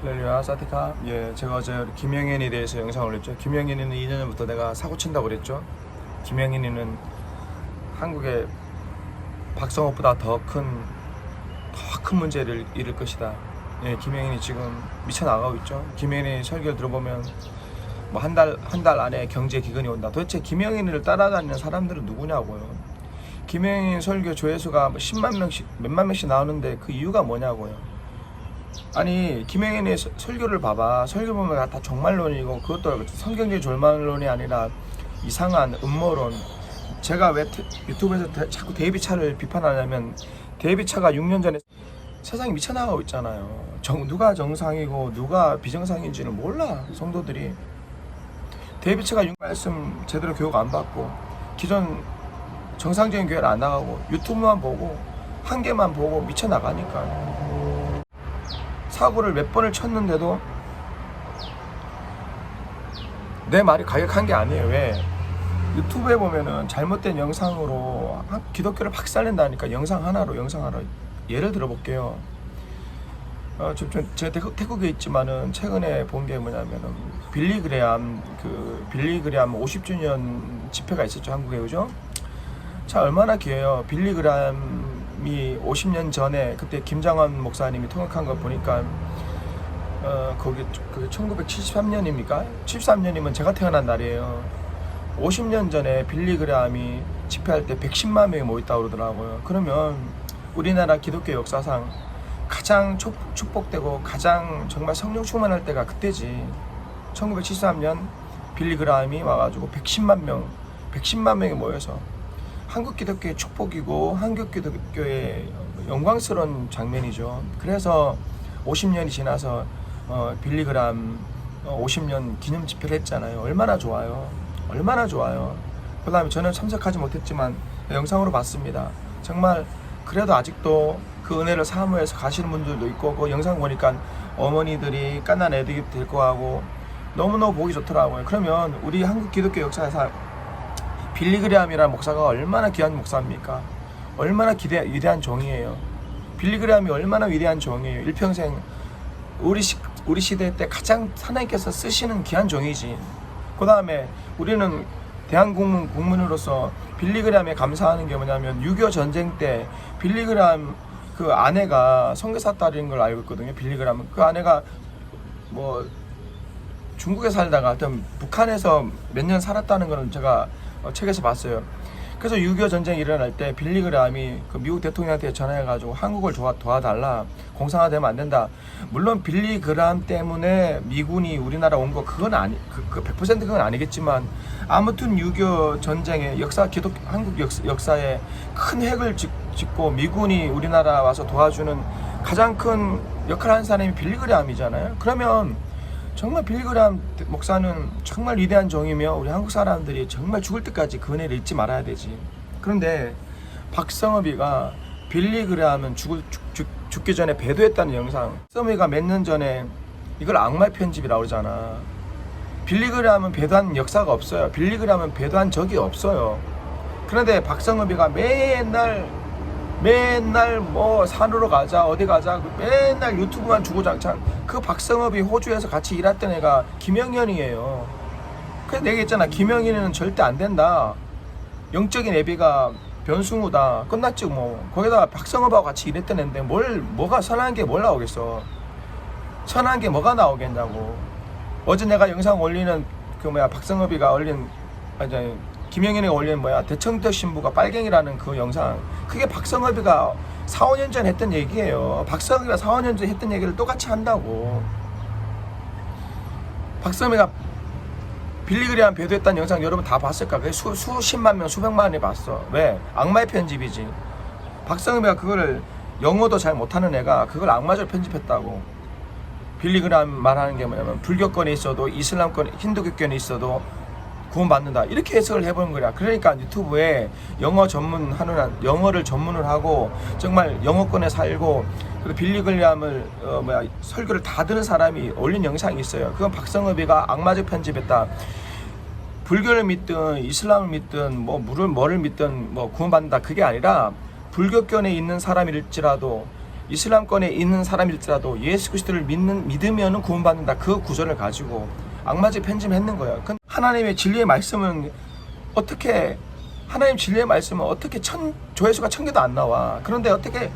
할렐루야 사티카. 제가 어제 김영현에 대해서 영상을 올렸죠. 김영현이는 2년 전부터 내가 사고 친다고 그랬죠. 김영현이는 한국의 박성호보다 더 큰 문제를 일을 것이다. 김영현이 지금 미쳐나가고 있죠. 김영현이 설교를 들어보면 뭐 한 달 안에 경제 기근이 온다. 도대체 김영현이를 따라다니는 사람들은 누구냐고요. 김영현 설교 조회수가 10만 명씩 몇만 명씩 나오는데 그 이유가 뭐냐고요. 아니 김영현의 설교를 봐봐. 설교 보면 다 종말론이고 그것도 성경적 종말론이 아니라 이상한 음모론. 제가 왜 유튜브에서 자꾸 데이비차를 비판하냐면 데이비차가 6년 전에 세상이 미쳐나가고 있잖아요. 누가 정상이고 누가 비정상인지는 몰라. 성도들이 데이비차가 말씀 제대로 교육 안 받고 기존 정상적인 교회를 안 나가고 유튜브만 보고 한 개만 보고 미쳐나가니까 사고를 몇 번을 쳤는데도 내 말이 가격한 게 아니에요. 왜? 유튜브에 보면은 잘못된 영상으로 기독교를 박살낸다니까. 영상 하나로 예를 들어 볼게요. 제가 태국에 있지만은 최근에 본 게 뭐냐면은 빌리그레암 50주년 집회가 있었죠. 한국에. 그죠? 자, 얼마나 귀해요. 빌리그레암이 50년 전에 그때 김장원 목사님이 통역한 거 보니까 그게 1973년입니까? 73년이면 제가 태어난 날이에요. 50년 전에 빌리그레암이 집회할 때 110만 명이 모였다고 그러더라고요. 그러면 우리나라 기독교 역사상 가장 축복되고 가장 정말 성령 충만할 때가 그때지. 1973년 빌리그레암이 와가지고 110만 명이 모여서 한국 기독교의 축복이고 한국 기독교의 영광스러운 장면이죠. 그래서 50년이 지나서 빌리그레암 50년 기념 집회를 했잖아요. 얼마나 좋아요. 얼마나 좋아요. 그 다음에 저는 참석하지 못했지만 영상으로 봤습니다. 정말 그래도 아직도 그 은혜를 사모해서 가시는 분들도 있고 그 영상 보니까 어머니들이 깐난 애들이 데리고 가고 너무너무 보기 좋더라고요. 그러면 우리 한국 기독교 역사에서 빌리그레암이라는 목사가 얼마나 귀한 목사입니까? 얼마나 위대한 종이에요. 빌리그레암이 얼마나 위대한 종이에요. 일평생 우리 시대 때 가장 하나님께서 쓰시는 귀한 종이지. 그 다음에 우리는 대한국민 국민으로서 빌리그레암에 감사하는 게 뭐냐면 6.25 전쟁 때 빌리그레암 그 아내가 선교사 딸인 걸 알고 있거든요. 빌리그레암 그 아내가 뭐 중국에 살다가 하여튼 북한에서 몇 년 살았다는 거는 제가 책에서 봤어요. 그래서 6.25 전쟁이 일어날 때 빌리그레암이 그 미국 대통령한테 전화해가지고 한국을 도와달라. 공산화되면 안 된다. 물론 빌리그레암 때문에 미군이 우리나라 온 거 그건 100% 그건 아니겠지만 아무튼 6.25 전쟁의 한국 역사에 큰 획을 짓고 미군이 우리나라 와서 도와주는 가장 큰 역할을 한 사람이 빌리그레암이잖아요. 그러면 정말 빌리그레암 목사는 정말 위대한 종이며 우리 한국 사람들이 정말 죽을 때까지 그 은혜를 잊지 말아야 되지. 그런데 박성업이가 빌리그레암은 죽기 전에 배도했다는 영상, 박성업이가 몇 년 전에 이걸 악마의 편집이라고 그러잖아. 빌리그레암은 배도한 역사가 없어요. 빌리그레암은 배도한 적이 없어요. 그런데 박성업이가 맨날 뭐 산으로 가자 어디 가자 맨날 유튜브만 주구장창. 그 박성업이 호주에서 같이 일했던 애가 김영현이에요. 그래서 내가 했잖아. 김영현이는 절대 안 된다. 영적인 애비가 변승우다. 끝났지 뭐. 거기다가 박성업하고 같이 일했던 애인데 뭐가 선한 게 뭘 나오겠어. 선한 게 뭐가 나오겠냐고. 어제 내가 영상 올리는 박성업이가 올린 김영현이가 올린 대청덕 신부가 빨갱이라는 그 영상, 그게 박성업이가 4, 5년 전에 했던 얘기예요. 박성업이가 4, 5년 전에 했던 얘기를 똑같이 한다고. 박성업이가 빌리그레암 배도했다는 영상 여러분 다 봤을까? 그게 수십만 명, 수백만 명이 봤어. 왜? 악마의 편집이지. 박성업이가 그거를 영어도 잘 못하는 애가 그걸 악마적으로 편집했다고. 빌리그레암 말하는 게 뭐냐면 불교권에 있어도 이슬람권, 힌두교권에 있어도 구원받는다. 이렇게 해석을 해보는 거야. 그러니까 유튜브에 영어를 전문을 하고 정말 영어권에 살고 그리고 빌리그레암을 설교를 다 들은 사람이 올린 영상이 있어요. 그건 박성업이가 악마적 편집했다. 불교를 믿든 이슬람을 믿든 뭐를 믿든 구원받는다. 그게 아니라 불교권에 있는 사람일지라도 이슬람권에 있는 사람일지라도 예수 그리스도를 믿으면 구원받는다, 그 구절을 가지고 악마적 편집을 했는 거야. 하나님의 진리의 말씀은 어떻게, 하나님 진리의 말씀은 어떻게 조회수가 1000개도 안 나와. 그런데 어떻게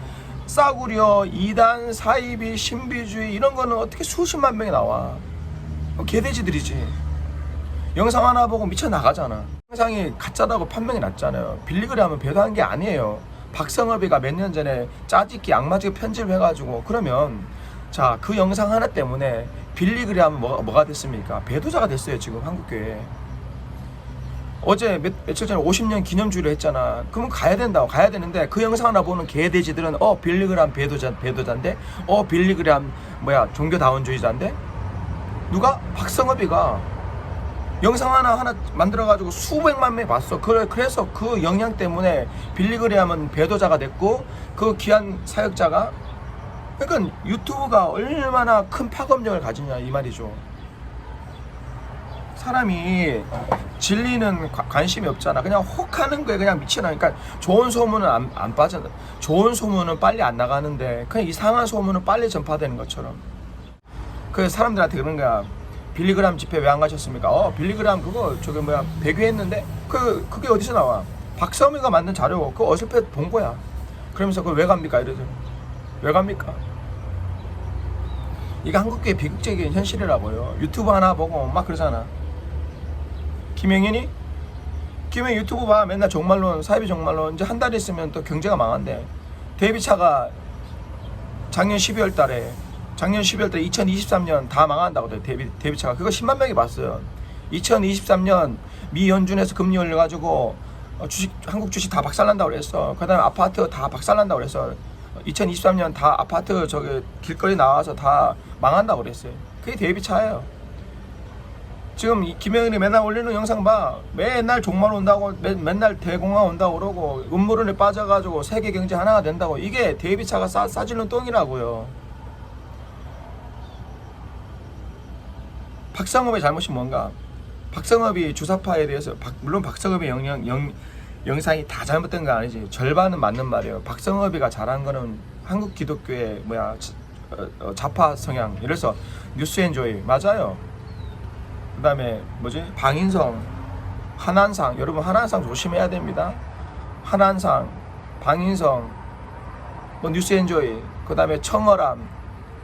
싸구려, 이단, 사이비, 신비주의 이런 거는 어떻게 수십만 명이 나와. 개돼지들이지. 영상 하나 보고 미쳐 나가잖아. 영상이 가짜라고 판명이 났잖아요. 빌리그램은 배도한 게 아니에요. 박성업이가 몇 년 전에 짜집기 악마적 편집을 해가지고, 그러면 자, 그 영상 하나 때문에 빌리그램은 뭐가 됐습니까? 배도자가 됐어요. 지금 한국교회에. 어제 며칠 전에 50년 기념주의를 했잖아. 그러면 가야 된다고, 가야 되는데 그 영상 하나 보는 개돼지들은 빌리그램 배도자인데, 빌리그램 종교다원주의자인데, 누가? 박성업이가 영상 하나 만들어가지고 수백만 명이 봤어. 그래서 그 영향 때문에 빌리그램은 배도자가 됐고, 그 귀한 사역자가, 그러니까 유튜브가 얼마나 큰 파급력을 가지냐 이 말이죠. 사람이 진리는 관심이 없잖아. 그냥 혹하는 거에 그냥 미치나. 그러니까 좋은 소문은 안 빠져. 좋은 소문은 빨리 안 나가는데 그냥 이상한 소문은 빨리 전파되는 것처럼. 그 사람들한테 그런 거야. 빌리그램 집회 왜 안 가셨습니까? 빌리그램 그거 배교했는데 그게 어디서 나와? 박성미가 만든 자료, 그거 어설프게 본 거야. 그러면서 그걸 왜 갑니까? 이러죠. 왜 갑니까? 이게 한국교회 비극적인 현실이라고요. 유튜브 하나 보고 막 그러잖아. 김영현이 유튜브 봐. 맨날 종말론, 사이비 종말론. 이제 한 달 있으면 또 경제가 망한대. 데이비차가 작년 12월 달에 2023년 다 망한다고. 데이비차가 그거 10만 명이 봤어요. 2023년 미 연준에서 금리 올려가지고 한국 주식 다 박살난다고 그랬어. 그 다음에 아파트 다 박살난다고 그랬어. 2023년 다 아파트 길거리 나와서 다 망한다고 그랬어요. 그게 데이비차예요. 지금 김영현이 맨날 올리는 영상 봐. 맨날 종말 온다고, 맨날 대공황 온다고 그러고, 음모론에 빠져가지고 세계 경제 하나가 된다고. 이게 데이비차가 싸질른 똥이라고요. 박성업의 잘못이 뭔가? 박성업이 주사파에 대해서, 물론 박성업의 영상이 다 잘못된 건 아니지. 절반은 맞는 말이에요. 박성업이가 잘한 거는 한국 기독교의 좌파 성향. 이래서 뉴스엔조이 맞아요. 그 다음에 방인성, 한한상. 여러분 한한상 조심해야 됩니다. 한한상, 방인성, 뉴스엔조이, 그 다음에 청어람,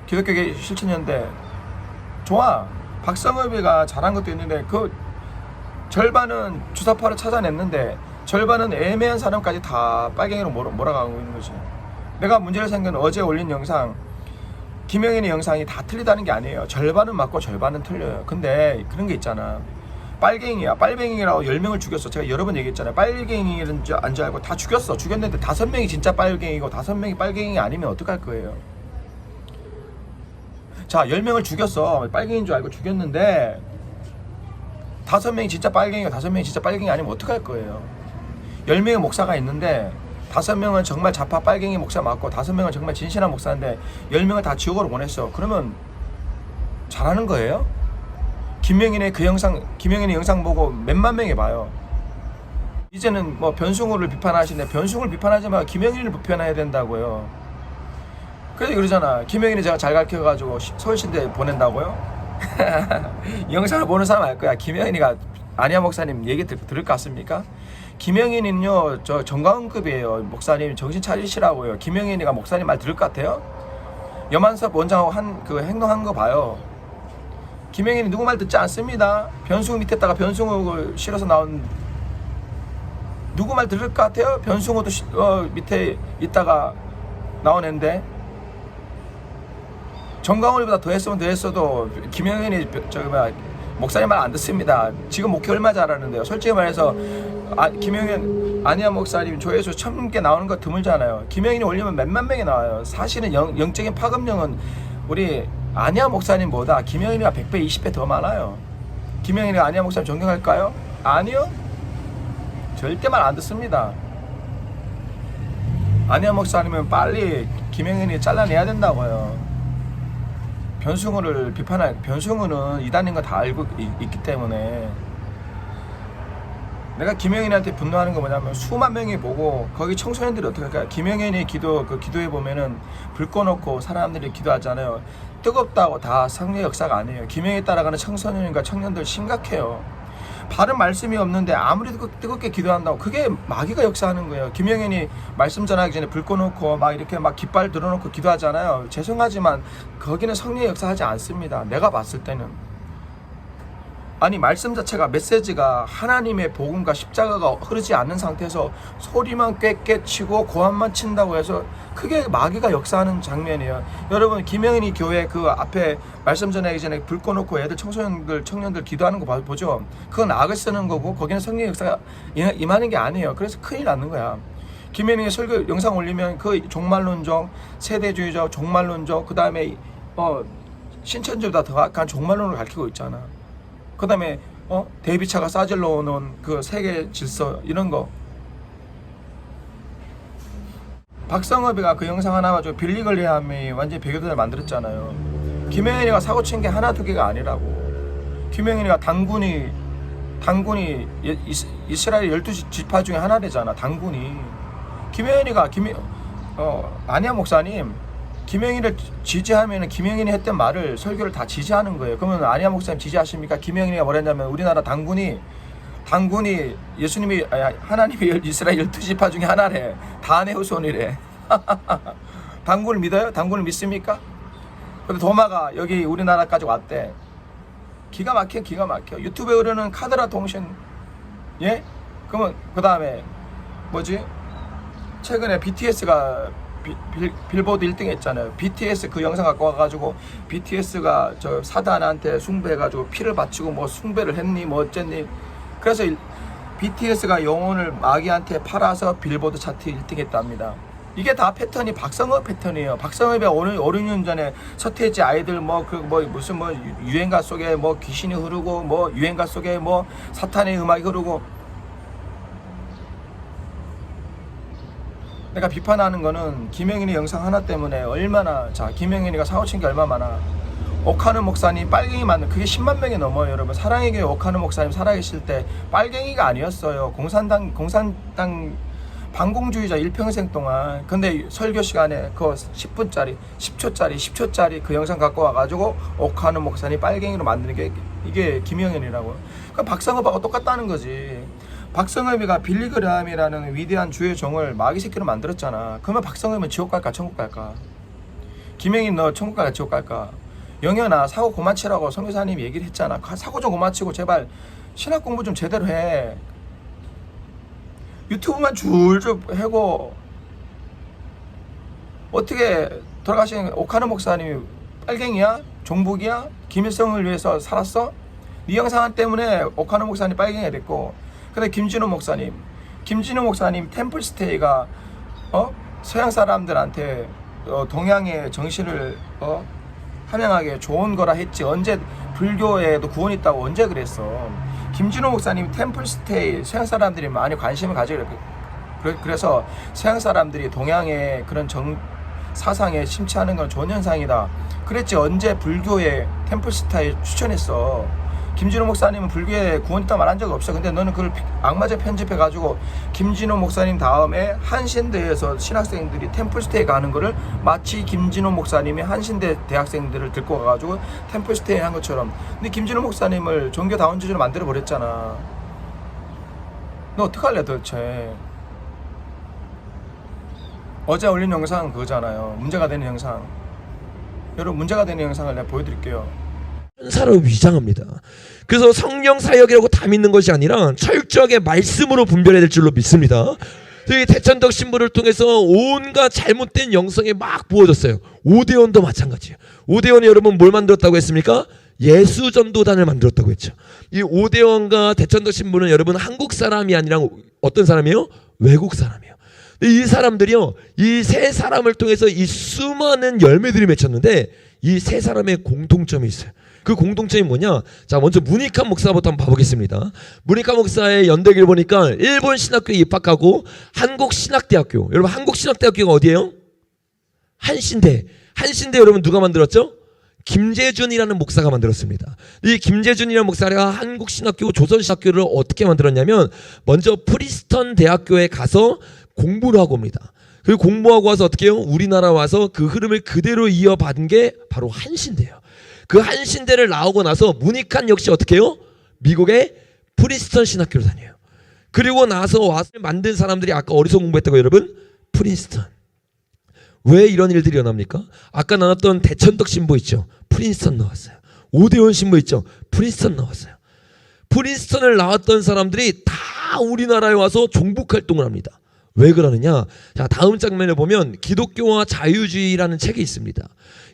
기독교계 실천연대. 좋아. 박성업이가 잘한 것도 있는데 그 절반은 주사파를 찾아냈는데 절반은 애매한 사람까지 다 빨갱이로 몰아가고 있는 거지. 내가 문제를 생긴 어제 올린 영상, 김영현의 영상이 다 틀리다는 게 아니에요. 절반은 맞고 절반은 틀려요. 근데 그런 게 있잖아. 빨갱이야. 빨갱이라고 10명을 죽였어. 제가 여러 번 얘기했잖아요. 빨갱이는 줄 알고 다 죽였어. 죽였는데 5명이 진짜 빨갱이고 5명이 빨갱이 아니면 어떡할 거예요? 자, 10명을 죽였어. 빨갱이인 줄 알고 죽였는데 5명이 진짜 빨갱이고 5명이 진짜 빨갱이 아니면 어떡할 거예요? 10명의 목사가 있는데 5명은 정말 좌파 빨갱이 목사 맞고 5명은 정말 진실한 목사인데 10명을 다 지옥으로 보냈어. 그러면 잘하는 거예요? 김영현의 영상 보고 몇만 명이 봐요. 이제는 변승우를 비판하시는데 변승우를 비판하지 말고 김영현을 비판해야 된다고요. 그래서 그러잖아. 김영현이 제가 잘 가르쳐가지고 서울신대 보낸다고요? 영상을 보는 사람 알 거야. 김영현이가 안희아 목사님 얘기 들을 것 같습니까? 김영현이는요, 저 정강훈급이에요. 목사님 정신 차리시라고요. 김영현이가 목사님 말 들을 것 같아요? 염한섭 원장하고 행동한 거 봐요. 김영현이 누구 말 듣지 않습니다. 변승우 밑에다가 변승우 실어서 나온 누구 말 들을 것 같아요? 변승우도 밑에 있다가 나온 앤데 정강훈보다 더 했어도 김영현이 목사님 말 안 듣습니다. 지금 목회 얼마 잘하는데요. 솔직히 말해서 김영현 안희아 목사님 조회수 1000개 나오는 거 드물잖아요. 김영현이 올리면 몇만 명이 나와요. 사실은 영적인 파급력은 우리 안희아 목사님보다 김영현이가 100배 20배 더 많아요. 김영현이가 안희아 목사님 존경할까요? 아니요. 절대 말 안 듣습니다. 안희아 목사님은 빨리 김영현이 잘라내야 된다고요. 변승우는 이단인 거 다 알고 있기 때문에 내가 김영현한테 분노하는 거 뭐냐면 수만 명이 보고 거기 청소년들이 어떻게 할까요? 김영현이 기도해 보면은 불 꺼놓고 사람들이 기도하잖아요. 뜨겁다고 다 성례 역사가 아니에요. 김영현에 따라가는 청소년과 청년들 심각해요. 바른 말씀이 없는데 아무리 뜨겁게 기도한다고 그게 마귀가 역사하는 거예요. 김영현이 말씀 전하기 전에 불 꺼놓고 막 이렇게 막 깃발 들어놓고 기도하잖아요. 죄송하지만 거기는 성례 역사하지 않습니다. 내가 봤을 때는. 아니 말씀 자체가 메시지가 하나님의 복음과 십자가가 흐르지 않는 상태에서 소리만 꽥꽥 치고 고함만 친다고 해서 그게 마귀가 역사하는 장면이에요. 여러분 김영인이 교회 그 앞에 말씀 전하기 전에 불 꺼놓고 애들 청년들 기도하는 거 보죠. 그건 악을 쓰는 거고 거기는 성령의 역사가 임하는 게 아니에요. 그래서 큰일 나는 거야. 김영인이 설교 영상 올리면 그 종말론적 세대주의적 종말론적 그 다음에 신천지보다 더 악한 종말론을 가르치고 있잖아. 그 다음에 대비차가 싸질러 오는 그 세계 질서 이런 거. 박성업이가 그 영상 하나 가지고 빌리글리함이 완전히 배교단을 만들었잖아요. 김영현이가 사고 친 게 하나 두 개가 아니라고. 김영현이가 당군이 이스라엘 12지파 중에 하나래잖아. 당군이. 김영현이가 아니야 목사님, 김영인을 지지하면 김영인이 했던 말을 설교를 다 지지하는 거예요. 그러면 아니야 목사님 지지하십니까? 김영인이가 뭐랬냐면 우리나라 당군이 예수님이 하나님이 이스라엘 12지파 중에 하나래. 다네 후손이래. 당군을 믿어요? 당군을 믿습니까? 근데 도마가 여기 우리나라까지 왔대. 기가 막혀. 유튜브에 오르는 카드라 통신. 예? 그러면 그 다음에 뭐지? 최근에 BTS가 빌보드 1등 했잖아요. BTS 그 영상 갖고 와가지고 BTS가 저 사단한테 숭배해가지고 피를 바치고 뭐 숭배를 했니 뭐 어쨌니. 그래서 BTS가 영혼을 마귀한테 팔아서 빌보드 차트 1등 했답니다. 이게 다 패턴이 박성업 패턴이에요. 박성업이 5, 6년 전에 서태지 아이들 무슨 유행가 속에 뭐 귀신이 흐르고 뭐 유행가 속에 뭐 사탄의 음악이 흐르고. 내가 비판하는 거는 김영인이 영상 하나 때문에 얼마나, 김영인이가 사고 친 게 얼마나 많아. 옥하는 목사님 빨갱이 맞는 그게 10만 명이 넘어요. 여러분 사랑의 교회 옥하는 목사님 살아계실 때 빨갱이가 아니었어요. 공산당 반공주의자 일평생 동안. 근데 설교 시간에 그 10분짜리 10초짜리 그 영상 갖고 와가지고 옥하는 목사님 빨갱이로 만드는 게 이게 김영인이라고. 그 박성업하고 똑같다는 거지. 박성업이가 빌리그램이라는 위대한 주의 종을 마귀 새끼로 만들었잖아. 그러면 박성업은 지옥 갈까 천국 갈까? 김영인 너 천국 갈까 지옥 갈까? 영현아 사고 그만 치라고 선교사님이 얘기를 했잖아. 사고 좀 그만 치고 제발 신학 공부 좀 제대로 해. 유튜브만 줄줄 해고 어떻게 돌아가신 옥하는 목사님이 빨갱이야? 종북이야? 김일성을 위해서 살았어? 네 영상 때문에 옥하는 목사님 빨갱이가 됐고. 근데 김진호 목사님 템플스테이가 서양 사람들한테 동양의 정신을 함양하게 좋은 거라 했지. 언제 불교에도 구원이 있다고 언제 그랬어? 김진호 목사님 템플스테이 서양 사람들이 많이 관심을 가지고 그래서 서양 사람들이 동양의 그런 사상에 심취하는 건 좋은 현상이다 그랬지. 언제 불교에 템플스테이 추천했어? 김진호 목사님은 불교에 구원 있다 말한 적 없어. 근데 너는 그걸 악마적 편집해가지고 김진호 목사님 다음에 한신대에서 신학생들이 템플스테이 가는 거를 마치 김진호 목사님이 한신대 대학생들을 데리고 가가지고 템플스테이 한 것처럼. 근데 김진호 목사님을 종교다원주의로 만들어 버렸잖아. 너 어떡할래 도대체? 어제 올린 영상 그거잖아요. 문제가 되는 영상. 여러분 문제가 되는 영상을 내가 보여드릴게요. 천사로 위장합니다. 그래서 성령 사역이라고 다 믿는 것이 아니라 철저하게 말씀으로 분별해야 될 줄로 믿습니다. 이 대천덕 신부를 통해서 온갖 잘못된 영성이 막 부어졌어요. 오대원도 마찬가지예요. 오대원이 여러분 뭘 만들었다고 했습니까? 예수전도단을 만들었다고 했죠. 이 오대원과 대천덕 신부는 여러분 한국 사람이 아니라 어떤 사람이에요? 외국 사람이에요. 이 사람들이요, 이 세 사람을 통해서 이 수많은 열매들이 맺혔는데 이 세 사람의 공통점이 있어요. 그 공통점이 뭐냐? 자, 먼저 문익환 목사부터 한번 봐보겠습니다. 문익환 목사의 연대기를 보니까 일본 신학교에 입학하고 한국신학대학교. 여러분 한국신학대학교가 어디예요? 한신대. 한신대 여러분 누가 만들었죠? 김재준이라는 목사가 만들었습니다. 이 김재준이라는 목사가 한국신학교, 조선신학교를 어떻게 만들었냐면 먼저 프리스턴 대학교에 가서 공부를 하고 옵니다. 그리고 공부하고 와서 어떻게 해요? 우리나라 와서 그 흐름을 그대로 이어받은 게 바로 한신대예요. 그 한신대를 나오고 나서 문익환 역시 어떻게 해요? 미국의 프리스턴 신학교를 다녀요. 그리고 나서 와서 만든 사람들이 아까 어디서 공부했다고 여러분? 프린스턴. 왜 이런 일들이 일어납니까? 아까 나눴던 대천덕 신부 있죠? 프린스턴 나왔어요. 오대원 신부 있죠? 프린스턴 나왔어요. 프린스턴을 나왔던 사람들이 다 우리나라에 와서 종북 활동을 합니다. 왜 그러느냐? 자, 다음 장면을 보면 기독교와 자유주의라는 책이 있습니다.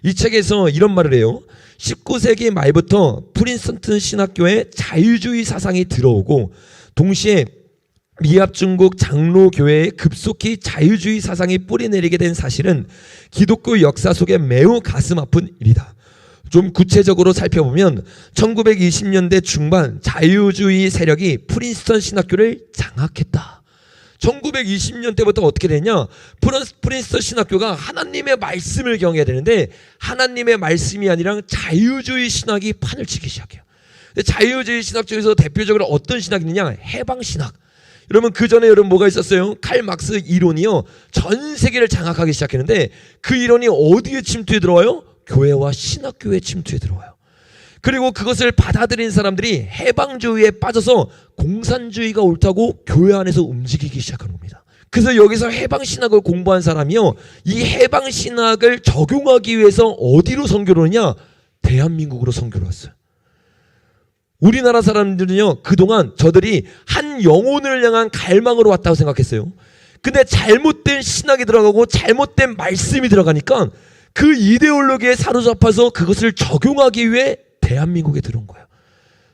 이 책에서 이런 말을 해요. 19세기 말부터 프린스턴 신학교에 자유주의 사상이 들어오고 동시에 미합 중국 장로교회에 급속히 자유주의 사상이 뿌리내리게 된 사실은 기독교 역사 속에 매우 가슴 아픈 일이다. 좀 구체적으로 살펴보면 1920년대 중반 자유주의 세력이 프린스턴 신학교를 장악했다. 1920년대부터 어떻게 되냐? 프린스턴 신학교가 하나님의 말씀을 경외해야 되는데 하나님의 말씀이 아니라 자유주의 신학이 판을 치기 시작해요. 자유주의 신학 중에서 대표적으로 어떤 신학이 있느냐? 해방신학. 여러분 그 전에 여러분 뭐가 있었어요? 칼 막스 이론이요. 전 세계를 장악하기 시작했는데 그 이론이 어디에 침투해 들어와요? 교회와 신학교에 침투해 들어와요. 그리고 그것을 받아들인 사람들이 해방주의에 빠져서 공산주의가 옳다고 교회 안에서 움직이기 시작하는 겁니다. 그래서 여기서 해방신학을 공부한 사람이요. 이 해방신학을 적용하기 위해서 어디로 선교를 오느냐? 대한민국으로 선교를 왔어요. 우리나라 사람들은요, 그동안 저들이 한 영혼을 향한 갈망으로 왔다고 생각했어요. 근데 잘못된 신학이 들어가고 잘못된 말씀이 들어가니까 그 이데올로기에 사로잡혀서 그것을 적용하기 위해 대한민국에 들어온 거예요.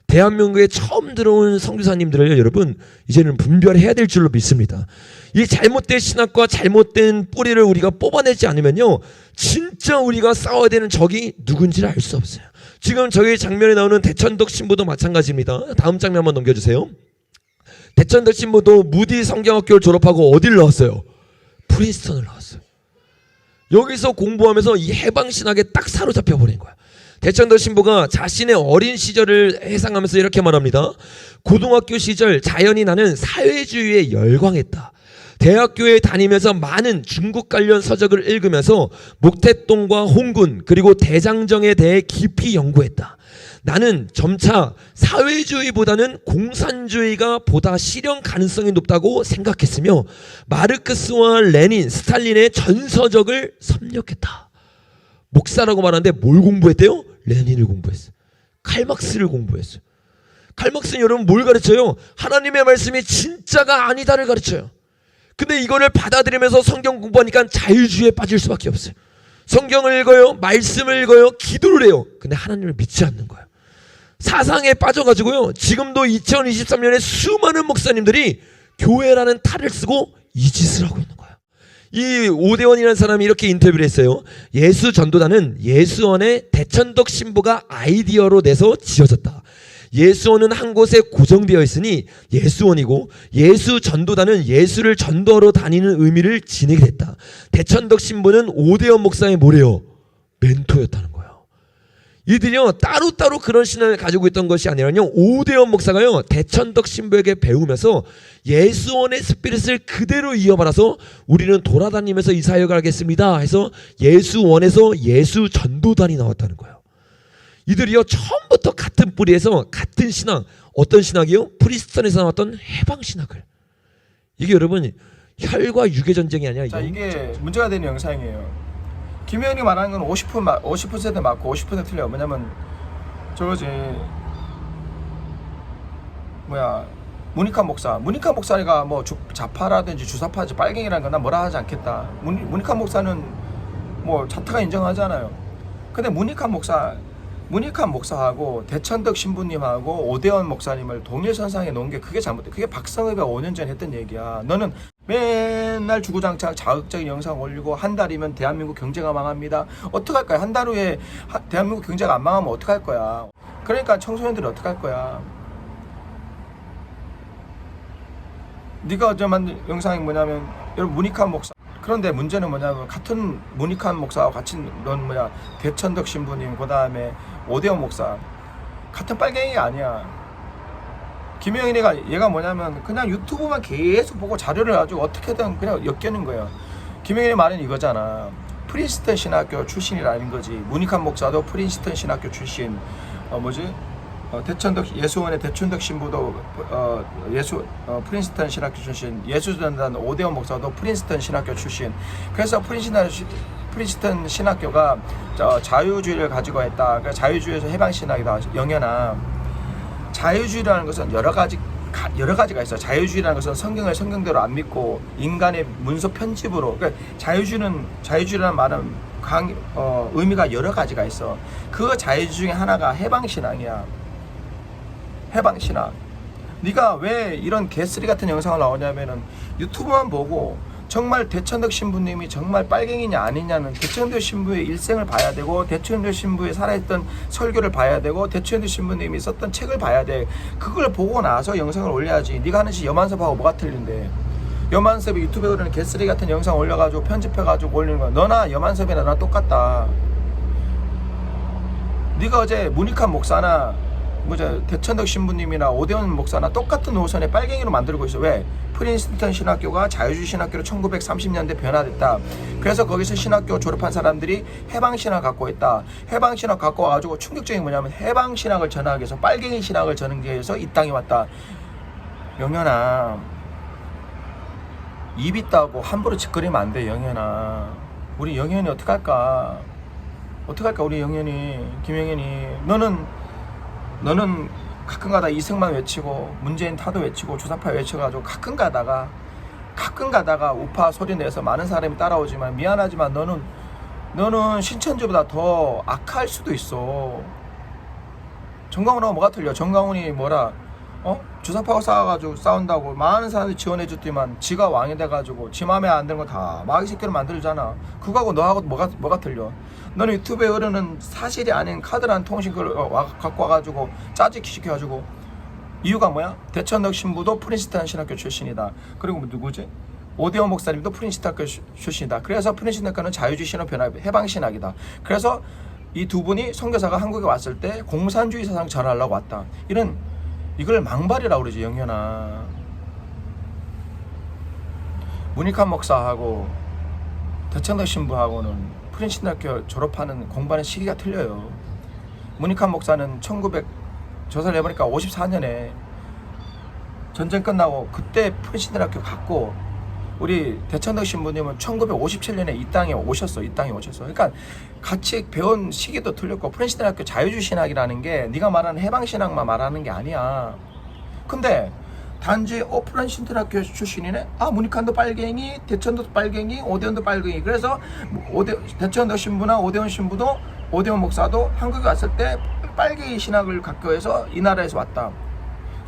대한민국에 처음 들어온 선교사님들을 여러분 이제는 분별해야 될 줄로 믿습니다. 이 잘못된 신학과 잘못된 뿌리를 우리가 뽑아내지 않으면요, 진짜 우리가 싸워야 되는 적이 누군지를 알 수 없어요. 지금 저희 장면에 나오는 대천덕 신부도 마찬가지입니다. 다음 장면 한번 넘겨주세요. 대천덕 신부도 무디 성경학교를 졸업하고 어디를 나왔어요? 프린스턴을 나왔어요. 여기서 공부하면서 이 해방신학에 딱 사로잡혀 버린 거야. 대천덕 신부가 자신의 어린 시절을 회상하면서 이렇게 말합니다. 고등학교 시절 자연히 나는 사회주의에 열광했다. 대학교에 다니면서 많은 중국 관련 서적을 읽으면서 목태동과 홍군 그리고 대장정에 대해 깊이 연구했다. 나는 점차 사회주의보다는 공산주의가 보다 실현 가능성이 높다고 생각했으며 마르크스와 레닌, 스탈린의 전서적을 섭렵했다. 목사라고 말하는데 뭘 공부했대요? 레닌을 공부했어요. 칼막스를 공부했어요. 칼막스는 여러분 뭘 가르쳐요? 하나님의 말씀이 진짜가 아니다를 가르쳐요. 근데 이거를 받아들이면서 성경 공부하니까 자유주의에 빠질 수밖에 없어요. 성경을 읽어요. 말씀을 읽어요. 기도를 해요. 근데 하나님을 믿지 않는 거예요. 사상에 빠져가지고요. 지금도 2023년에 수많은 목사님들이 교회라는 탈을 쓰고 이 짓을 하고 있는 거예요. 이 오대원이라는 사람이 이렇게 인터뷰를 했어요. 예수 전도단은 예수원의 대천덕 신부가 아이디어로 내서 지어졌다. 예수원은 한 곳에 고정되어 있으니 예수원이고 예수 전도단은 예수를 전도하러 다니는 의미를 지니게 됐다. 대천덕 신부는 오대원 목사의 뭐래요? 멘토였다는 거예요. 이들이요 따로따로 그런 신앙을 가지고 있던 것이 아니라요, 오대원 목사가요 대천덕 신부에게 배우면서 예수원의 스피릿을 그대로 이어받아서 우리는 돌아다니면서 이 사역을 하겠습니다 해서 예수원에서 예수 전도단이 나왔다는 거예요. 이들이요 처음부터 같은 뿌리에서 같은 신앙, 어떤 신학이요? 프리스턴에서 나왔던 해방신학을. 이게 여러분 혈과 육의 전쟁이 아니라 자, 이게 문제가 되는 영상이에요. 김혜연이 말하는 건 50% 맞고 50% 틀려요. 뭐냐면 저거지 문익환 목사가 뭐 좌파라든지 주사파든지 빨갱이라는 건 난 뭐라 하지 않겠다. 문익환 목사는 뭐 자타가 인정하잖아요. 근데 문익환 목사하고 대천덕 신부님하고 오대원 목사님을 동일선상에 놓은 게 그게 잘못돼. 그게 박성읍이 5년 전에 했던 얘기야. 너는 맨날 주구장창 자극적인 영상 올리고 한 달이면 대한민국 경제가 망합니다. 어떡할 거야? 한 달 후에 대한민국 경제가 안 망하면 어떡할 거야? 그러니까 청소년들이 어떡할 거야? 네가 어제 만든 영상이 뭐냐면 여러분 문익환 목사 그런데 문제는 뭐냐면 같은 문익환 목사와 같이 넌 대천덕 신부님, 그 다음에 오대원 목사 같은 빨갱이가 아니야. 김영인이가 얘가 뭐냐면 그냥 유튜브만 계속 보고 자료를 가지고 어떻게든 그냥 엮이는 거예요. 김영인의 말은 이거잖아. 프린스턴 신학교 출신이라는 거지. 문익환 목사도 프린스턴 신학교 출신. 대천덕 예수원의 대천덕 신부도 프린스턴 신학교 출신. 예수전단 오대원 목사도 프린스턴 신학교 출신. 그래서 프린스턴 신학교가 자유주의를 가지고 했다. 그러니까 자유주의에서 해방 신학이다. 영현아, 자유주의라는 것은 여러 가지가 있어. 자유주의라는 것은 성경을 성경대로 안 믿고 인간의 문서 편집으로. 그러니까 자유주의라는 말은 의미가 여러 가지가 있어. 그 자유주의 중에 하나가 해방신앙이야. 해방신앙. 네가 왜 이런 개쓰리 같은 영상을 나오냐면은 유튜브만 보고 정말 대천덕 신부님이 정말 빨갱이냐 아니냐는 대천덕 신부의 일생을 봐야 되고, 대천덕 신부의 살아있던 설교를 봐야 되고, 대천덕 신부님이 썼던 책을 봐야 돼. 그걸 보고 나서 영상을 올려야지. 네가 하는 짓 여만섭하고 뭐가 틀린데. 여만섭이 유튜브에 그러는 개쓰리 같은 영상 올려가지고 편집해가지고 올리는 거야. 너나 여만섭이나 나랑 똑같다. 네가 어제 문익환 목사나 대천덕 신부님이나 오대원 목사나 똑같은 노선에 빨갱이로 만들고 있어. 왜? 프린스턴 신학교가 자유주의 신학교로 1930년대 변화됐다. 그래서 거기서 신학교 졸업한 사람들이 해방신학 갖고 있다. 해방신학 갖고 와가지고 충격적인 뭐냐면 해방신학을 전하기 위해서, 빨갱이 신학을 전하기 위해서 이 땅에 왔다. 영현아, 입 있다고 함부로 짓거리면 안 돼. 영현아, 우리 영현이 어떡할까? 우리 영현이, 김영현이. 너는 가끔가다 이승만 외치고 문재인 타도 외치고 조사파 외쳐가지고 가끔 가다가 우파 소리 내서 많은 사람이 따라오지만, 미안하지만 너는 신천지보다 더 악할 수도 있어. 정강훈하고 뭐가 틀려? 정강훈이 주사파하고 싸운다고 많은 사람들이 지원해줬지만 지가 왕이 돼가지고 지 맘에 안 드는 거 다 마귀 새끼로 만들잖아. 그거하고 너하고 뭐가 틀려? 너는 유튜브에 흐르는 사실이 아닌 카드란 통신 그걸 갖고 와가지고 짜증 시켜가지고. 이유가 뭐야? 대천덕 신부도 프린스턴 신학교 출신이다. 그리고 누구지? 오대원 목사님도 프린스턴 학교 출신이다. 그래서 프린스턴 학교는 자유주의 신학 변화 해방 신학이다. 그래서 이 두 분이 선교사가 한국에 왔을 때 공산주의 사상 전하려고 왔다. 이걸 망발이라고 그러지. 영현아, 문익환 목사하고 대천덕 신부하고는 프린스턴 학교 졸업하는 공부하는 시기가 틀려요. 문익환 목사는 조사를 해보니까 54년에 전쟁 끝나고 그때 프린스턴 학교 갔고, 우리 대천덕 신부님은 1957년에 이 땅에 오셨어. 그러니까 같이 배운 시기도 틀렸고, 프린스턴 학교 자유주의 신학이라는 게 네가 말하는 해방 신학만 말하는 게 아니야. 근데 단지 프린스턴 학교 출신이네. 문익환도 빨갱이, 대천도 빨갱이, 오대원도 빨갱이. 그래서 대천덕 신부나 오대원 신부도, 오대원 목사도 한국에 왔을 때 빨갱이 신학을 갖고 해서 이 나라에서 왔다.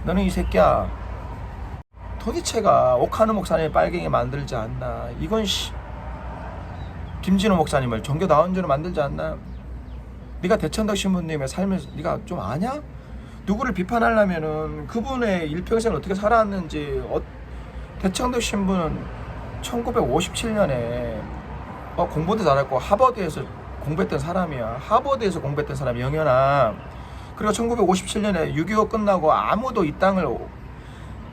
너는 이 새끼야, 도대체가 옥하는 목사님 빨갱이 만들지 않나? 이건 김진호 목사님을 종교다원주로 만들지 않나? 네가 대천덕 신부님의 삶을 네가 좀 아냐? 누구를 비판하려면은 그분의 일평생을 어떻게 살아왔는지. 대천덕 신부는 1957년에 공부도 잘했고 하버드에서 공부했던 사람이야. 하버드에서 공부했던 사람이. 영현아, 그리고 1957년에 6.25 끝나고 아무도 이 땅을,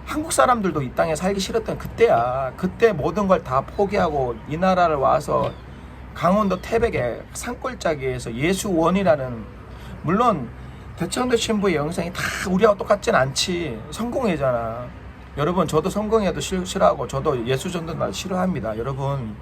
한국 사람들도 이 땅에 살기 싫었던 그때야. 그때 모든 걸 다 포기하고 이 나라를 와서 강원도 태백의 산골짜기에서 예수원이라는, 물론 대천덕 신부의 영상이 다 우리하고 똑같진 않지. 성공회잖아. 여러분, 저도 성공회도 싫어하고 저도 예수전도날 싫어합니다. 여러분,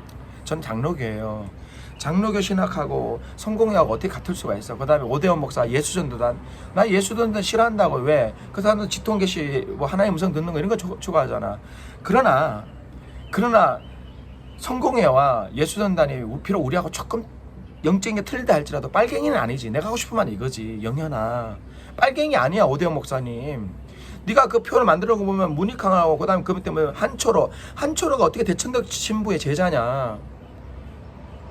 전 장로교예요. 장로교 신학하고 성공회하고 어떻게 같을 수가 있어. 그 다음에 오대원 목사 예수전도단, 나 예수전도단 싫어한다고. 왜? 그 사람은 지통계시 하나의 음성 듣는 거 이런 거 좋아하잖아. 그러나 성공회와 예수전도단이 비록 우리하고 조금 영적인 게 틀리다 할지라도 빨갱이는 아니지. 내가 하고 싶은 말은 이거지. 영현아, 빨갱이 아니야. 오대원 목사님, 네가 그 표를 만들어 보면 문익환하고 그다음에 그 때문에 한초로가 어떻게 대천덕 신부의 제자냐?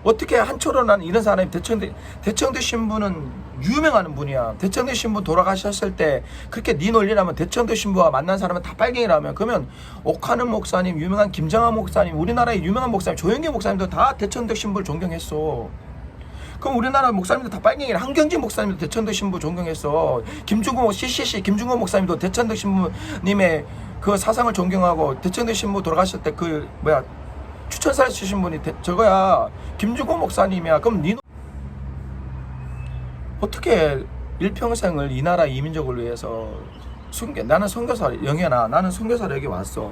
어떻게 한초로 나는 이런 사람이 대청대 신부는 유명한 분이야. 대청대 신부 돌아가셨을 때 그렇게 네 논리라면 대청대 신부와 만난 사람은 다 빨갱이라면, 그러면 옥하는 목사님, 유명한 김장한 목사님, 우리나라의 유명한 목사님, 조영기 목사님도 다 대청대 신부를 존경했어. 그럼 우리나라 목사님들 다 빨갱이라. 한경진 목사님도 대천덕 신부 존경했어. 김중국 CCC 김중국 목사님도 대천덕 신부님의 그 사상을 존경하고, 대천덕 신부 돌아가실 때 그 뭐야 추천사를 주신 분이 저거야 김중국 목사님이야. 그럼 니 어떻게 일평생을 이 나라 이민족을 위해서 나는 선교사, 영현아, 나는 선교사로 여기 왔어.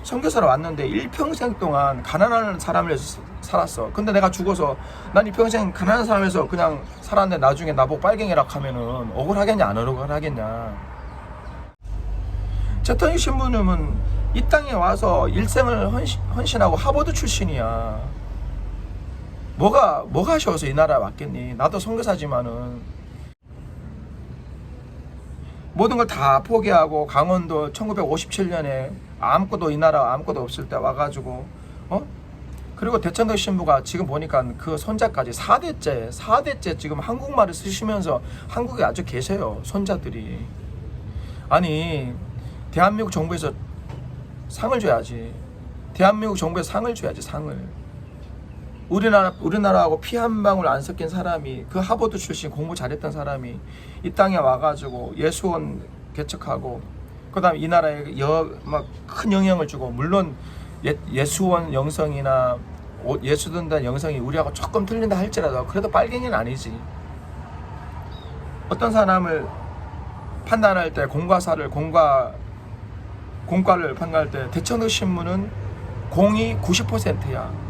선교사로 왔는데 일평생 동안 가난한 사람을 살았어. 근데 내가 죽어서 난 일평생 가난한 사람에서 그냥 살았는데 나중에 나보고 빨갱이라고 하면은 억울하겠냐 안 억울하겠냐. 최턴희 신부님은 이 땅에 와서 일생을 헌신하고 하버드 출신이야. 뭐가 아쉬워서 이 나라에 왔겠니? 나도 선교사지만은 모든 걸 다 포기하고 강원도 1957년에 아무것도 이 나라 아무것도 없을 때 와가지고 그리고 대천덕 신부가 지금 보니까 그 손자까지 4대째 지금 한국말을 쓰시면서 한국에 아주 계세요. 손자들이. 아니 대한민국 정부에서 상을 줘야지. 대한민국 정부에서 상을 줘야지. 상을. 우리나라하고 피 한 방울 안 섞인 사람이, 그 하버드 출신 공부 잘했던 사람이 이 땅에 와가지고 예수원 개척하고, 그 다음에 이 나라에 막 큰 영향을 주고, 물론 예수원 영성이나 예수 든다는 영성이 우리하고 조금 틀린다 할지라도 그래도 빨갱이는 아니지. 어떤 사람을 판단할 때 공과를 판단할 때 대천덕 신부는 공이 90%야.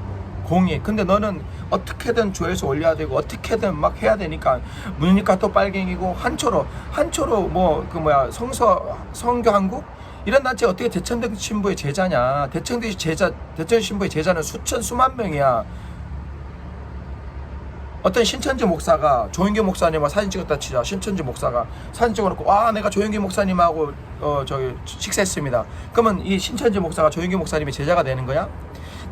공이. 근데 너는 어떻게든 조회수 올려야 되고 어떻게든 막 해야 되니까 문니까 또 빨갱이고, 한초로 뭐 그 뭐야 성교한국 이런 단체 어떻게 대천덕 신부의 제자냐. 대천덕 신부의 제자는 수만 명이야. 어떤 신천지 목사가 조영기 목사님하고 사진 찍었다 치자. 신천지 목사가 사진 찍어놓고 와 내가 조영기 목사님하고 저기 식사했습니다. 그러면 이 신천지 목사가 조영기 목사님의 제자가 되는 거야?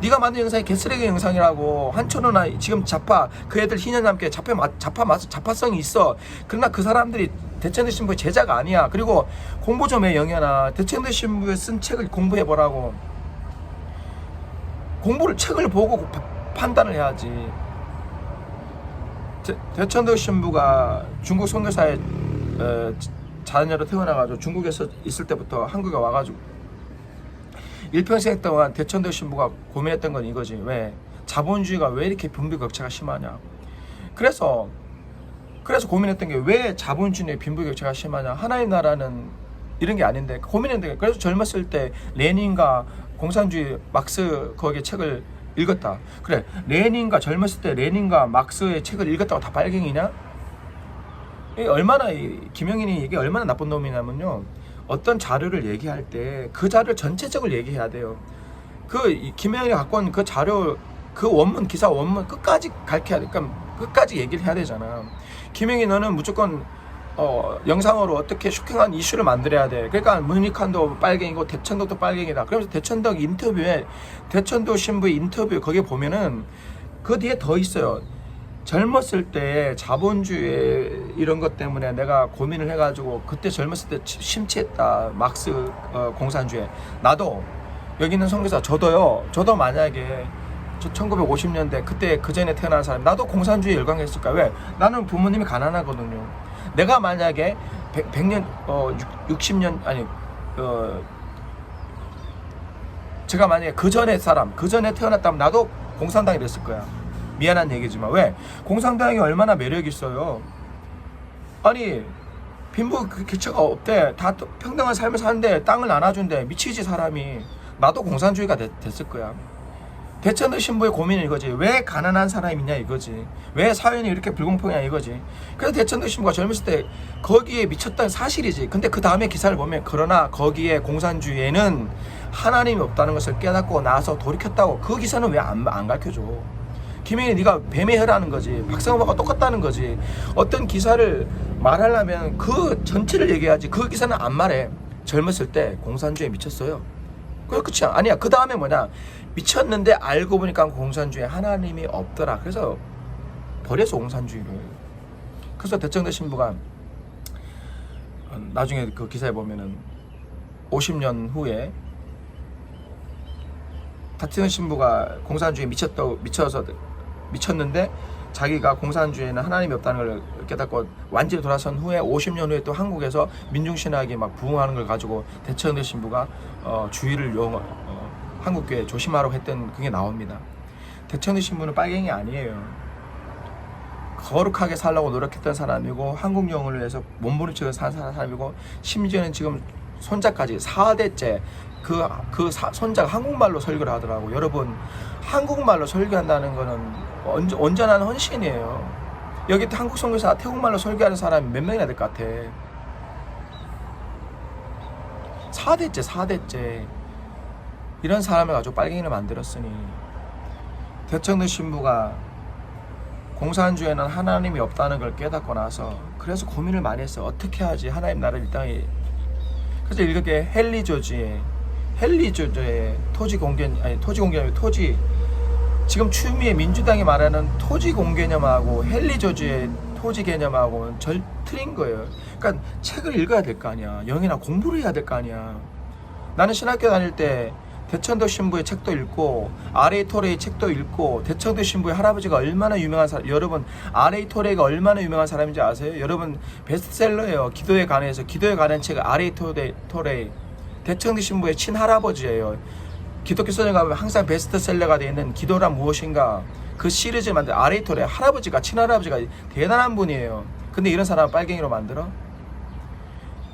네가 만든 영상이 개쓰레기 영상이라고. 한천호나 지금 자파 그 애들 희년함께 자파성이 있어. 그러나 그 사람들이 대천덕 신부의 제자가 아니야. 그리고 공부 좀 해 영현아. 대천덕 신부에 쓴 책을 공부해 보라고. 책을 보고 판단을 해야지. 대천덕 신부가 중국 선교사의 자녀로 태어나가지고 중국에서 있을 때부터 한국에 와가지고 일평생 동안 대천덕 신부가 고민했던 건 이거지. 왜? 자본주의가 왜 이렇게 빈부격차가 심하냐. 그래서 고민했던 게 왜 자본주의의 빈부격차가 심하냐. 하나의 나라는 이런 게 아닌데 고민했던 게, 그래서 젊었을 때 레닌과 공산주의 막스 거기에 책을 읽었다. 그래, 젊었을 때 레닌과 막스의 책을 읽었다고 다 빨갱이냐? 김영인이 이게 얼마나 나쁜 놈이냐면요, 어떤 자료를 얘기할 때 그 자료를 전체적으로 얘기해야 돼요. 김영인이 갖고 온 그 자료, 그 기사 원문 끝까지 가르쳐야 돼. 그러니까 끝까지 얘기를 해야 되잖아. 김영인 너는 무조건 영상으로 어떻게 쇼킹한 이슈를 만들어야 돼. 그러니까 문익환도 빨갱이고 대천덕도 빨갱이다. 그러면서 대천덕 신부의 인터뷰 거기에 보면은 그 뒤에 더 있어요. 젊었을 때 자본주의 이런 것 때문에 내가 고민을 해가지고 그때 젊었을 때 심취했다. 막스 공산주의. 나도 여기 있는 선교사 저도 만약에 1950년대 그때 그 전에 태어난 사람, 나도 공산주의에 열광했을까? 왜? 나는 부모님이 가난하거든요. 내가 만약에 100년 60년 아니 제가 만약에 그 전에 태어났다면 나도 공산당이 됐을 거야. 미안한 얘기지만. 왜? 공산당이 얼마나 매력 있어요. 아니 빈부격차가 없대. 다 평등한 삶을 사는데 땅을 나눠준대. 미치지 사람이. 나도 공산주의가 됐을 거야. 대천덕 신부의 고민은 이거지. 왜 가난한 사람이 있냐 이거지. 왜 사회는 이렇게 불공평이냐 이거지. 그래서 대천덕 신부가 젊었을 때 거기에 미쳤다는 사실이지. 근데 그 다음에 기사를 보면, 그러나 거기에 공산주의에는 하나님이 없다는 것을 깨닫고 나서 돌이켰다고. 그 기사는 왜 안 가르쳐줘? 김영희 네가 뱀의 혀라는 거지. 박상호가 똑같다는 거지. 어떤 기사를 말하려면 그 전체를 얘기해야지. 그 기사는 안 말해. 젊었을 때 공산주의에 미쳤어요. 그렇지 아니야. 그 다음에 뭐냐, 미쳤는데 알고 보니까 공산주의에 하나님이 없더라. 그래서 버려서 공산주의를. 그래서 대청대 신부가 나중에 그 기사에 보면은 50년 후에 다트는 신부가 공산주의에 미쳤는데 자기가 공산주의에는 하나님이 없다는 걸 깨닫고 완전히 돌아선 후에 50년 후에 또 한국에서 민중신학이 막 부흥하는 걸 가지고 대청대 신부가 주의를 한국교회 조심하라고 했던 그게 나옵니다. 대청대 신부는 빨갱이 아니에요. 거룩하게 살라고 노력했던 사람이고 한국 영혼을 위해서 몸부림치고 산 사람이고, 심지어는 지금 손자까지 4대째 손자가 한국말로 설교를 하더라고. 여러분, 한국말로 설교한다는 거는 온전한 헌신이에요. 여기 한국 선교사 태국말로 설교하는 사람이 몇 명이나 될 것 같아. 4대째 이런 사람을 가지고 빨갱이를 만들었으니, 대청대 신부가 공산주의에는 하나님이 없다는 걸 깨닫고 나서 그래서 고민을 많이 했어. 어떻게 하지? 하나님 나라를 이 땅에. 그래서 이렇게 헨리조지의 토지 공개념, 지금 추미애 민주당이 말하는 토지 공개념하고 헨리조지의 토지 개념하고는 틀린 거예요. 그러니까 책을 읽어야 될 거 아니야. 영이나 공부를 해야 될 거 아니야. 나는 신학교 다닐 때 대천덕 신부의 책도 읽고 R.A. 토레이 책도 읽고, 대천덕 신부의 할아버지가 얼마나 유명한 사람, 여러분 R.A. 토레이가 얼마나 유명한 사람인지 아세요? 여러분 베스트셀러예요. 기도에 관한 책 R.A. 토레이, 대천덕 신부의 친할아버지예요. 기독교 서점 가면 항상 베스트셀러가 되어 있는 기도란 무엇인가, 그 시리즈를 만든 R.A. 토레이 할아버지가, 친할아버지가 대단한 분이에요. 근데 이런 사람을 빨갱이로 만들어?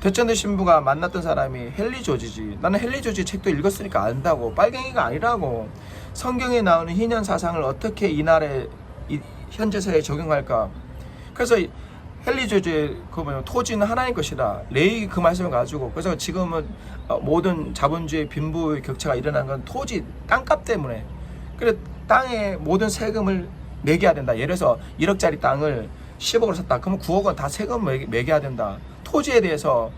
대천대 신부가 만났던 사람이 헨리조지지. 나는 헨리조지 책도 읽었으니까 안다고. 빨갱이가 아니라고. 성경에 나오는 희년 사상을 어떻게 이 나라에 현재 사회에 적용할까. 그래서 헨리조지의 토지는 하나님 것이다. 레이기 그 말씀을 가지고, 그래서 지금은 모든 자본주의 빈부의 격차가 일어난 건 토지, 땅값 때문에. 그래 땅에 모든 세금을 매겨야 된다. 예를 들어서 1억짜리 땅을 10억으로 샀다. 그러면 9억은 다 세금 매겨야 된다. 토지에 대해서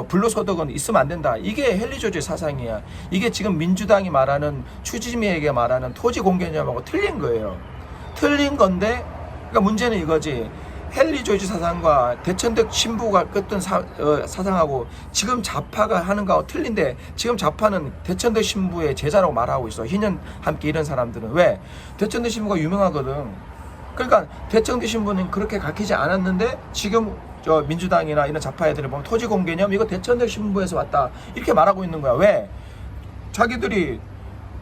불로소득은 있으면 안 된다. 이게 헨리조지의 사상이야. 이게 지금 민주당이 말하는, 추지미에게 말하는 토지 공개념하고 틀린 거예요. 틀린 건데, 그러니까 문제는 이거지. 헨리조지 사상과 대천덕 신부가 끄던 사상하고 지금 좌파가 하는 거하고 틀린데, 지금 좌파는 대천덕 신부의 제자라고 말하고 있어. 희년 함께 이런 사람들은. 왜? 대천덕 신부가 유명하거든. 그러니까 대청대 신부는 그렇게 가르치지 않았는데, 지금 저 민주당이나 이런 좌파 애들을 보면 토지 공개념 이거 대천덕 신부에서 왔다 이렇게 말하고 있는 거야. 왜? 자기들이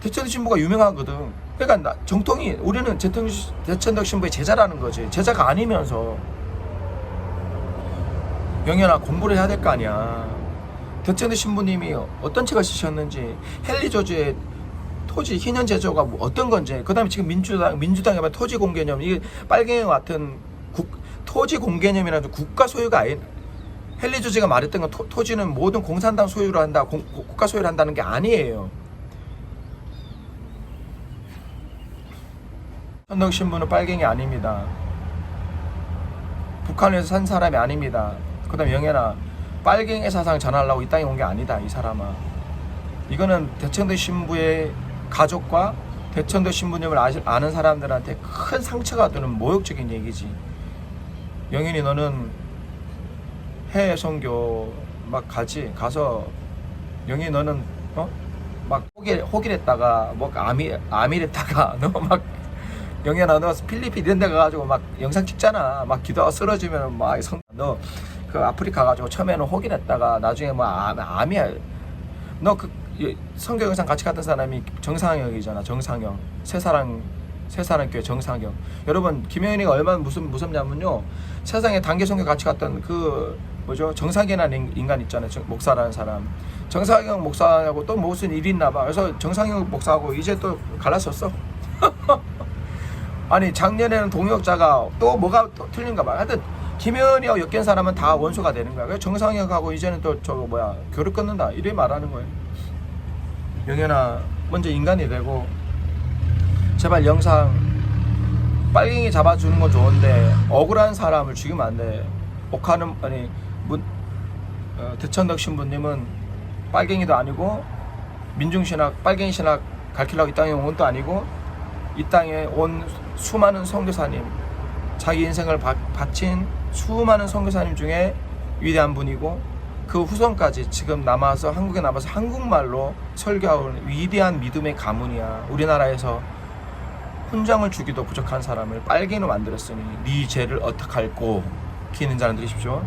대천덕 신부가 유명하거든. 그러니까 정통이, 우리는 대천덕 신부의 제자라는 거지. 제자가 아니면서. 영현아, 공부를 해야 될 거 아니야. 대천덕 신부님이 어떤 책을 쓰셨는지, 헨리조지의 토지 희년 제조가 어떤 건지, 그 다음에 지금 민주당에 보면 토지 공개념, 이게 빨갱이 같은 토지 공개념이라는 국가 소유가 아닌, 헨리조지가 말했던 건 토지는 모든 공산당 소유로 한다, 국가 소유를 한다는 게 아니에요. 천덕 신부는 빨갱이 아닙니다. 북한에서 산 사람이 아닙니다. 그 다음에 영애나, 빨갱이 사상 전하려고 이 땅에 온 게 아니다, 이 사람아. 이거는 대천덕 신부의 가족과 대천덕 신부님을 아는 사람들한테 큰 상처가 되는 모욕적인 얘기지. 영인이, 너는 해외 선교 막 가서 영인이 너는 막 호길했다가 뭐 아밀했다가 너 막, 영현아 너 필리핀 이런 데 가가지고 막 영상 찍잖아. 막 기도하고 쓰러지면 막 너 그 아프리카 가지고 처음에는 호길했다가 나중에 뭐 암이야. 너 그 선교 영상 같이 갔던 사람이 정상혁이잖아. 정상혁. 새사랑교회 정상혁. 여러분, 김영현이가 얼마나 무섭냐면요, 세상에 단계 선교 같이 갔던 그 정상현이라는 인간 있잖아요. 목사라는 사람. 정상혁 목사하고 또 무슨 일이 있나 봐. 그래서 정상혁 목사하고 이제 또 갈랐었어. 아니, 작년에는 동역자가 또 뭐가 또 틀린가 봐. 하여튼 김영현이하고 엮인 사람은 다 원수가 되는 거야. 그래서 정상혁하고 이제는 또 교를 끊는다, 이래 말하는 거예요. 영현아, 먼저 인간이 되고, 제발 영상 빨갱이 잡아주는 건 좋은데 억울한 사람을 죽이면 안 돼. 대천덕 신부님은 빨갱이도 아니고 민중신학, 빨갱이신학 가르치려고 이 땅에 온 것도 아니고 이 땅에 온 수많은 선교사님, 자기 인생을 바친 수많은 선교사님 중에 위대한 분이고 그 후손까지 지금 남아서 한국에 남아서 한국말로 설교하는 위대한 믿음의 가문이야. 우리나라에서 훈장을 주기도 부족한 사람을 빨갱이로 만들었으니 네 죄를 어떡할꼬 기는 자는 들으십시오.